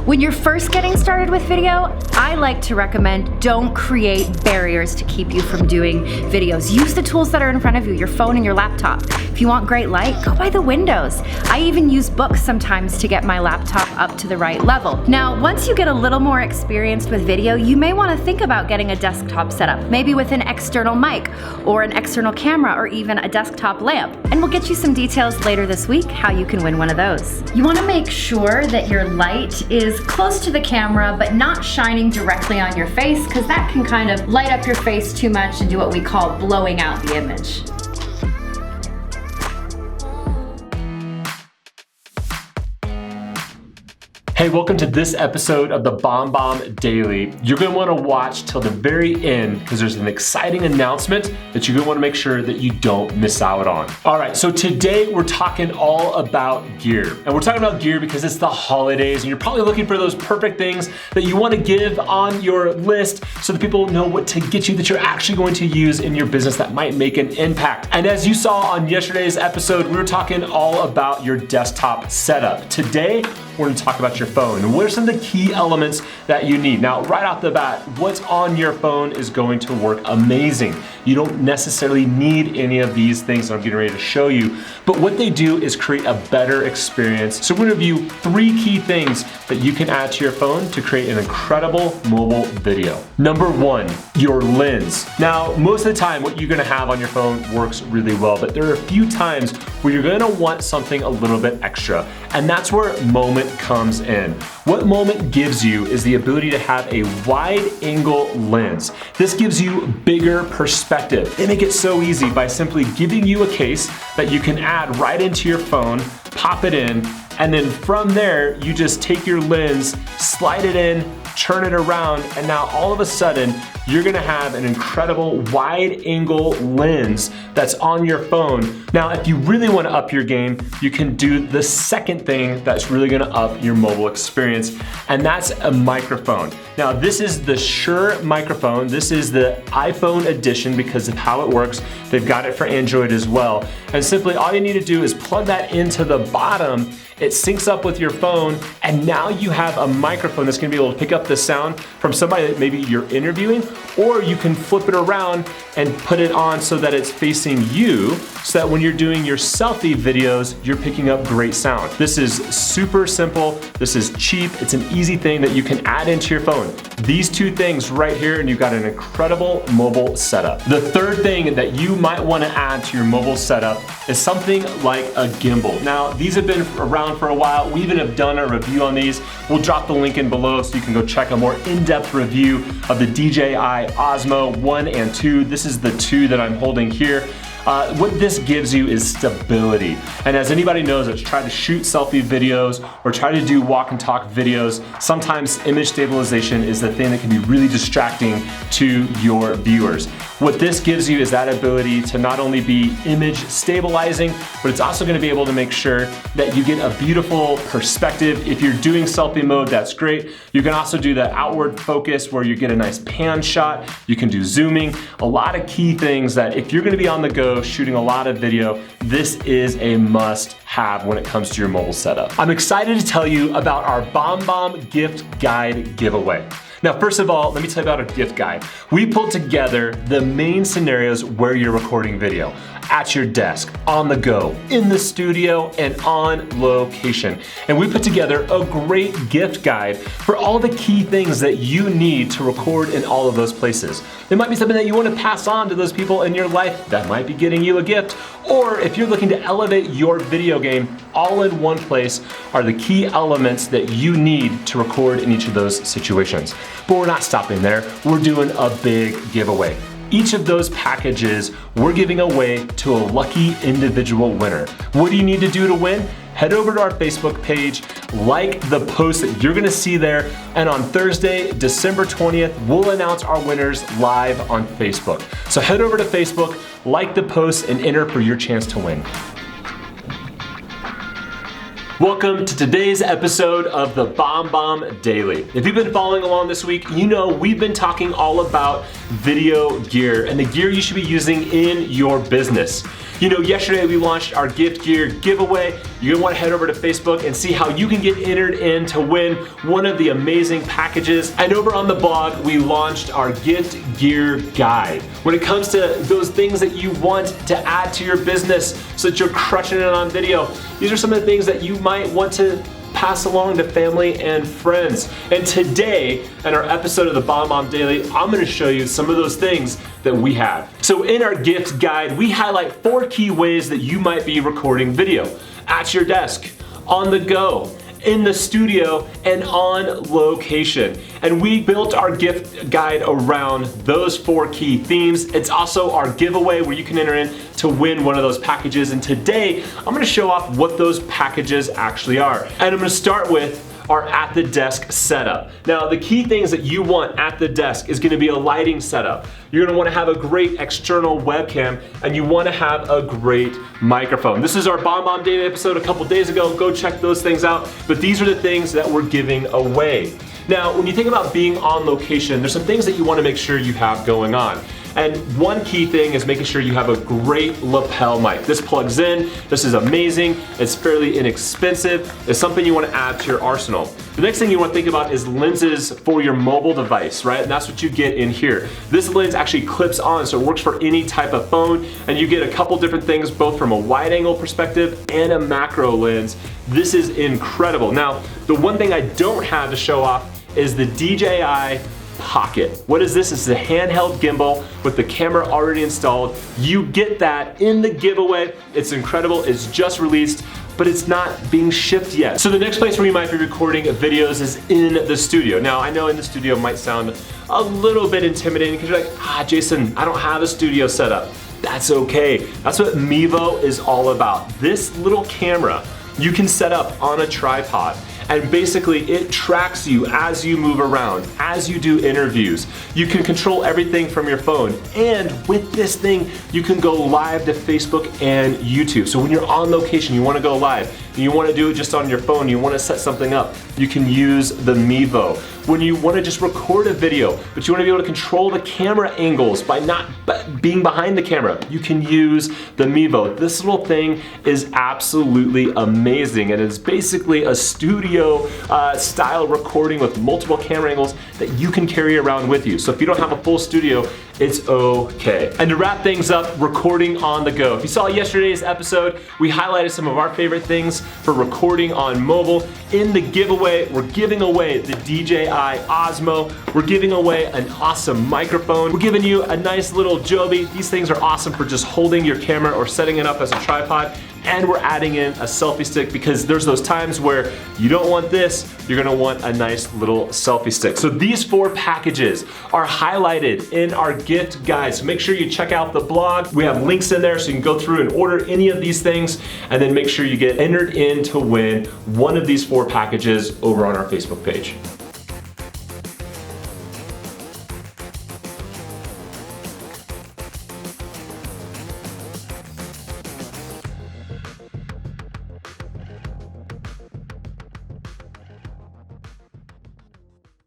When you're first getting started with video, I like to recommend don't create barriers to keep you from doing videos. Use the tools that are in front of you, your phone and your laptop. If you want great light, go by the windows. I even use books sometimes to get my laptop up to the right level. Now, once you get a little more experienced with video, you may want to think about getting a desktop setup, maybe with an external mic or an external camera or even a desktop lamp. And we'll get you some details later this week how you can win one of those. You want to make sure that your light is close to the camera but not shining directly on your face, because that can kind of light up your face too much and do what we call blowing out the image. Hey, welcome to this episode of the BombBomb Daily. You're going to want to watch till the very end because there's an exciting announcement that you're going to want to make sure that you don't miss out on. All right, so today we're talking all about gear. And we're talking about gear because it's the holidays and you're probably looking for those perfect things that you want to give on your list so that people know what to get you that you're actually going to use in your business that might make an impact. And as you saw on yesterday's episode, we were talking all about your desktop setup. Today, we're going to talk about your phone and what are some of the key elements that you need. Now, right off the bat, what's on your phone is going to work amazing. You don't necessarily need any of these things that I'm getting ready to show you, but what they do is create a better experience. So we're going to review 3 key things that you can add to your phone to create an incredible mobile video. Number 1, your lens. Now, most of the time, what you're going to have on your phone works really well, but there are a few times where you're going to want something a little bit extra, and that's where Moment comes in. What Moment gives you is the ability to have a wide angle lens. This gives you bigger perspective. They make it so easy by simply giving you a case that you can add right into your phone, pop it in, and then from there, you just take your lens, slide it in, turn it around, and now all of a sudden, you're gonna have an incredible wide angle lens that's on your phone. Now, if you really wanna up your game, you can do the second thing that's really gonna up your mobile experience, and that's a microphone. Now, this is the Shure microphone. This is the iPhone edition because of how it works. They've got it for Android as well. And simply all you need to do is plug that into the bottom. It syncs up with your phone, and now you have a microphone that's gonna be able to pick up the sound from somebody that maybe you're interviewing, or you can flip it around and put it on so that it's facing you, so that when you're doing your selfie videos, you're picking up great sound. This is super simple, this is cheap, it's an easy thing that you can add into your phone. These 2 things right here, and you've got an incredible mobile setup. The third thing that you might wanna add to your mobile setup is something like a gimbal. Now, these have been around for a while. We even have done a review on these. We'll drop the link in below so you can go check a more in-depth review of the DJI Osmo 1 and 2. This is the 2 that I'm holding here. What this gives you is stability. And as anybody knows that's tried to shoot selfie videos or try to do walk and talk videos, sometimes image stabilization is the thing that can be really distracting to your viewers. What this gives you is that ability to not only be image stabilizing, but it's also gonna be able to make sure that you get a beautiful perspective. If you're doing selfie mode, that's great. You can also do the outward focus where you get a nice pan shot. You can do zooming, a lot of key things that if you're gonna be on the go shooting a lot of video, this is a must have when it comes to your mobile setup. I'm excited to tell you about our BombBomb gift guide giveaway. Now, first of all, let me tell you about our gift guide. We pulled together the main scenarios where you're recording video. At your desk, on the go, in the studio, and on location. And we put together a great gift guide for all the key things that you need to record in all of those places. It might be something that you want to pass on to those people in your life that might be getting you a gift, or if you're looking to elevate your video game, all in one place are the key elements that you need to record in each of those situations. But we're not stopping there. We're doing a big giveaway. Each of those packages we're giving away to a lucky individual winner. What do you need to do to win? Head over to our Facebook page, like the post that you're gonna see there, and on Thursday, December 20th, we'll announce our winners live on Facebook. So head over to Facebook, like the post, and enter for your chance to win. Welcome to today's episode of the BombBomb Daily. If you've been following along this week, you know we've been talking all about video gear and the gear you should be using in your business. You know, yesterday we launched our gift gear giveaway. You're gonna wanna head over to Facebook and see how you can get entered in to win one of the amazing packages. And over on the blog, we launched our gift gear guide. When it comes to those things that you want to add to your business so that you're crushing it on video, these are some of the things that you might want to pass along to family and friends. And today, in our episode of the BombBomb Daily, I'm gonna show you some of those things that we have. So in our gift guide, we highlight 4 key ways that you might be recording video: at your desk, on the go, in the studio, and on location. And we built our gift guide around those 4 key themes. It's also our giveaway where you can enter in to win one of those packages. And today, I'm gonna show off what those packages actually are. And I'm gonna start with our at the desk setup. Now, the key things that you want at the desk is gonna be a lighting setup. You're gonna wanna have a great external webcam, and you wanna have a great microphone. This is our BombBomb Daily episode a couple days ago. Go check those things out. But these are the things that we're giving away. Now, when you think about being on location, there's some things that you wanna make sure you have going on. And one key thing is making sure you have a great lapel mic. This plugs in, this is amazing, it's fairly inexpensive, it's something you want to add to your arsenal. The next thing you want to think about is lenses for your mobile device, right? And that's what you get in here. This lens actually clips on, so it works for any type of phone, and you get a couple different things, both from a wide angle perspective and a macro lens. This is incredible. Now, the one thing I don't have to show off is the DJI Pocket. What is this? It's a handheld gimbal with the camera already installed. You get that in the giveaway. It's incredible. It's just released, but it's not being shipped yet. So the next place where you might be recording videos is in the studio. Now, I know in the studio might sound a little bit intimidating because you're like, Jason, I don't have a studio set up. That's okay. That's what Mevo is all about. This little camera you can set up on a tripod. And basically it tracks you as you move around, as you do interviews. You can control everything from your phone. And with this thing, you can go live to Facebook and YouTube. So when you're on location, you wanna go live, and you wanna do it just on your phone, you wanna set something up, you can use the Mevo. When you wanna just record a video, but you wanna be able to control the camera angles by not being behind the camera, you can use the Mevo. This little thing is absolutely amazing, and it's basically a studio style recording with multiple camera angles that you can carry around with you. So if you don't have a full studio, it's okay. And to wrap things up, recording on the go. If you saw yesterday's episode, we highlighted some of our favorite things for recording on mobile. In the giveaway, we're giving away the DJI Osmo. We're giving away an awesome microphone. We're giving you a nice little Joby. These things are awesome for just holding your camera or setting it up as a tripod. And we're adding in a selfie stick because there's those times where you don't want this, you're gonna want a nice little selfie stick. So these 4 packages are highlighted in our gift guide. So make sure you check out the blog. We have links in there so you can go through and order any of these things, and then make sure you get entered in to win one of these 4 packages over on our Facebook page.